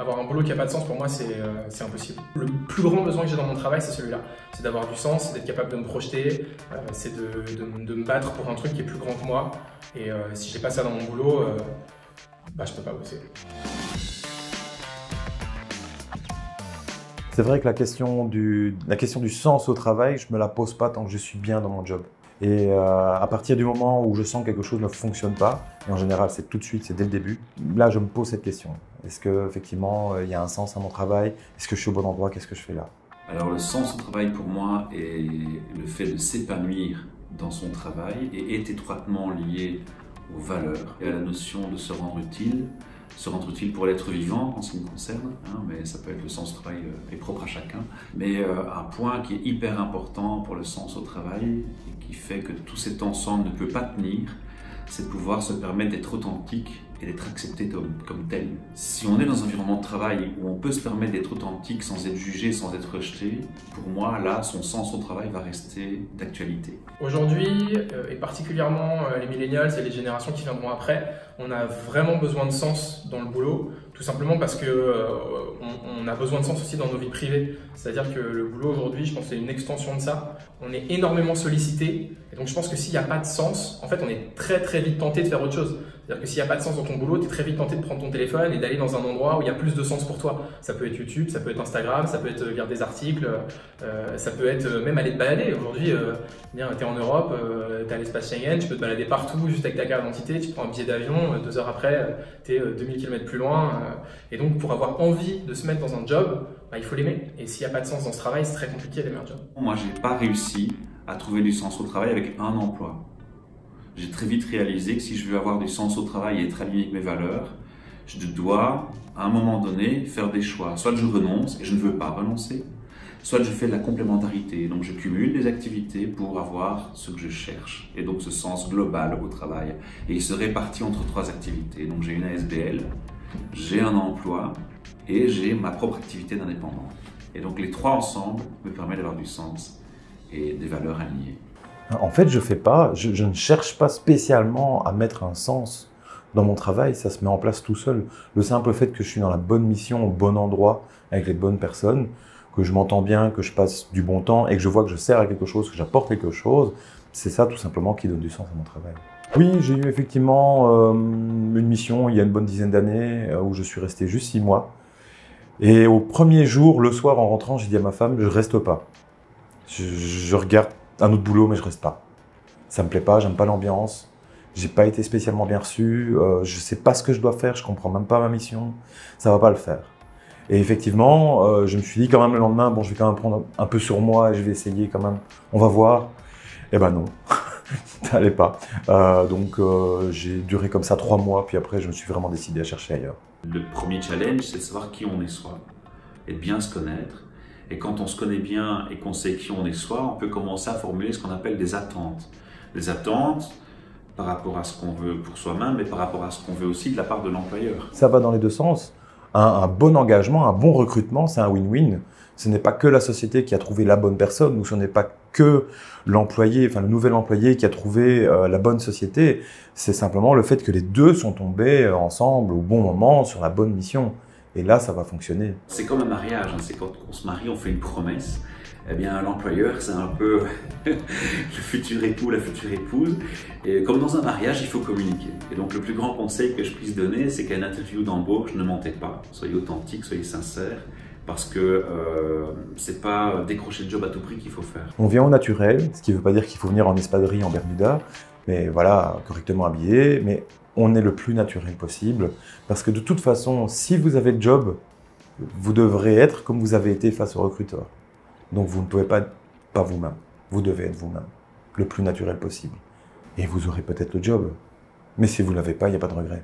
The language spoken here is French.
Avoir un boulot qui n'a pas de sens, pour moi, c'est impossible. Le plus grand besoin que j'ai dans mon travail, c'est celui-là. C'est d'avoir du sens, c'est d'être capable de me projeter, c'est de me battre pour un truc qui est plus grand que moi. Et si j'ai pas ça dans mon boulot, je peux pas bosser. C'est vrai que la question du sens au travail, je ne me la pose pas tant que je suis bien dans mon job. Et à partir du moment où je sens que quelque chose ne fonctionne pas, et en général c'est tout de suite, c'est dès le début, là je me pose cette question. Est-ce qu'effectivement il y a un sens à mon travail? Est-ce que je suis au bon endroit? Qu'est-ce que je fais là? Alors le sens au travail pour moi est le fait de s'épanouir dans son travail et est étroitement lié aux valeurs et à la notion de se rendre utile pour l'être vivant en ce qui me concerne, mais ça peut être le sens au travail est propre à chacun. Mais un point qui est hyper important pour le sens au travail et qui fait que tout cet ensemble ne peut pas tenir, c'est de pouvoir se permettre d'être authentique et d'être accepté comme tel. Si on est dans un environnement de travail où on peut se permettre d'être authentique sans être jugé, sans être rejeté, pour moi, là, son sens au travail va rester d'actualité. Aujourd'hui, et particulièrement les millennials et les générations qui viendront après, on a vraiment besoin de sens dans le boulot, tout simplement parce que on a besoin de sens aussi dans nos vies privées. C'est-à-dire que le boulot aujourd'hui, je pense que c'est une extension de ça. On est énormément sollicité, et donc je pense que s'il n'y a pas de sens, en fait, on est très très vite tenté de faire autre chose. C'est-à-dire que s'il n'y a pas de sens dans ton boulot, tu es très vite tenté de prendre ton téléphone et d'aller dans un endroit où il y a plus de sens pour toi. Ça peut être YouTube, ça peut être Instagram, ça peut être lire des articles, ça peut être même aller te balader. Aujourd'hui, tu es en Europe, tu es à l'espace Schengen, tu peux te balader partout juste avec ta carte d'identité, tu prends un billet d'avion, 2 heures après, tu es 2000 km plus loin. Et donc, pour avoir envie de se mettre dans un job, il faut l'aimer. Et s'il n'y a pas de sens dans ce travail, c'est très compliqué d'aimer un job. Moi, je n'ai pas réussi à trouver du sens au travail avec un emploi. J'ai très vite réalisé que si je veux avoir du sens au travail et être aligné avec mes valeurs, je dois, à un moment donné, faire des choix. Soit je renonce, et je ne veux pas renoncer, soit je fais de la complémentarité. Donc je cumule des activités pour avoir ce que je cherche, et donc ce sens global au travail. Et il se répartit entre 3 activités. Donc j'ai une ASBL, j'ai un emploi, et j'ai ma propre activité d'indépendant. Et donc les 3 ensemble me permettent d'avoir du sens et des valeurs alignées. En fait, je ne cherche pas spécialement à mettre un sens dans mon travail, ça se met en place tout seul. Le simple fait que je suis dans la bonne mission, au bon endroit, avec les bonnes personnes, que je m'entends bien, que je passe du bon temps et que je vois que je sers à quelque chose, que j'apporte quelque chose, c'est ça tout simplement qui donne du sens à mon travail. Oui, j'ai eu effectivement une mission il y a une bonne dizaine d'années où je suis resté juste 6 mois. Et au premier jour, le soir en rentrant, j'ai dit à ma femme, je reste pas. Je regarde un autre boulot, mais je reste pas. Ça me plaît pas, j'aime pas l'ambiance, j'ai pas été spécialement bien reçu, je sais pas ce que je dois faire, je comprends même pas ma mission, ça va pas le faire. Et effectivement, je me suis dit quand même le lendemain, bon, je vais quand même prendre un peu sur moi et je vais essayer quand même, on va voir. Eh ben non, ça allait pas. Donc j'ai duré comme ça 3 mois, puis après je me suis vraiment décidé à chercher ailleurs. Le premier challenge, c'est de savoir qui on est soi et de bien se connaître. Et quand on se connaît bien et qu'on sait qui on est soi, on peut commencer à formuler ce qu'on appelle des attentes. Des attentes par rapport à ce qu'on veut pour soi-même, mais par rapport à ce qu'on veut aussi de la part de l'employeur. Ça va dans les 2 sens. Un bon engagement, un bon recrutement, c'est un win-win. Ce n'est pas que la société qui a trouvé la bonne personne, ou ce n'est pas que l'employé, enfin le nouvel employé qui a trouvé la bonne société. C'est simplement le fait que les 2 sont tombés ensemble au bon moment, sur la bonne mission. Et là, ça va fonctionner. C'est comme un mariage, c'est quand on se marie, on fait une promesse. Eh bien, l'employeur, c'est un peu le futur époux, la future épouse. Et comme dans un mariage, il faut communiquer. Et donc, le plus grand conseil que je puisse donner, c'est qu'à une interview d'embauche, ne mentez pas. Soyez authentique, soyez sincère. Parce que c'est pas décrocher le job à tout prix qu'il faut faire. On vient au naturel, ce qui ne veut pas dire qu'il faut venir en espadrille, en Bermuda, mais voilà, correctement habillé. Mais on est le plus naturel possible. Parce que de toute façon, si vous avez le job, vous devrez être comme vous avez été face au recruteur. Donc vous ne pouvez pas être pas vous-même. Vous devez être vous-même, le plus naturel possible. Et vous aurez peut-être le job. Mais si vous ne l'avez pas, il n'y a pas de regret.